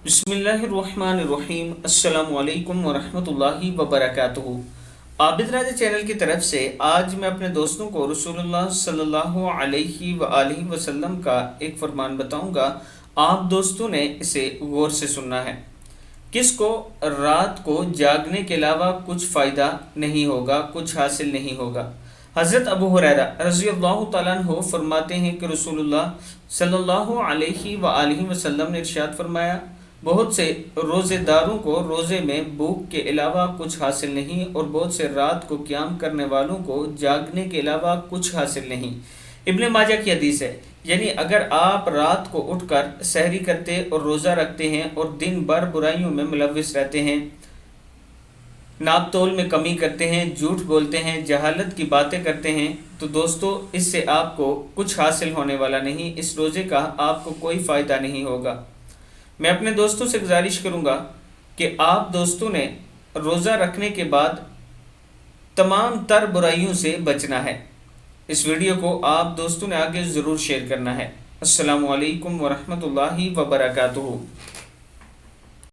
बिस्मिल्लाहिर्रहमानिर्रहीम। अस्सलामु अलैकुम वरहमतुल्लाहि वबरकातुहू। आबिद्राजा चैनल की तरफ से आज मैं अपने दोस्तों को रसूलुल्लाह सल्लल्लाहु अलैहि वआलिहि वसल्लम का एक फरमान बताऊंगा। आप दोस्तों ने इसे गौर से सुनना है। किसको रात को जागने के अलावा कुछ फ़ायदा नहीं होगा, कुछ हासिल नहीं होगा। हज़रत अबू हुरैरा रज़ी अल्लाह तआला अन्हु फरमाते हैं कि रसूलुल्लाह सल्लल्लाहु अलैहि वआलिहि वसल्लम ने इरशाद फरमाया, बहुत से रोज़ेदारों को रोज़े में भूख के अलावा कुछ हासिल नहीं और बहुत से रात को क़याम करने वालों को जागने के अलावा कुछ हासिल नहीं। इब्न माजा की हदीस है। यानी अगर आप रात को उठकर सहरी करते और रोज़ा रखते हैं और दिन भर बुराइयों में मुलव्विस रहते हैं, नाप तोल में कमी करते हैं, झूठ बोलते हैं, जहालत की बातें करते हैं, तो दोस्तों इससे आपको कुछ हासिल होने वाला नहीं। इस रोज़े का आपको कोई फ़ायदा नहीं होगा। मैं अपने दोस्तों से गुजारिश करूंगा कि आप दोस्तों ने रोज़ा रखने के बाद तमाम तर बुराइयों से बचना है। इस वीडियो को आप दोस्तों ने आगे ज़रूर शेयर करना है। अस्सलामु अलैकुम वरहमतुल्लाहि वबरकातुहू।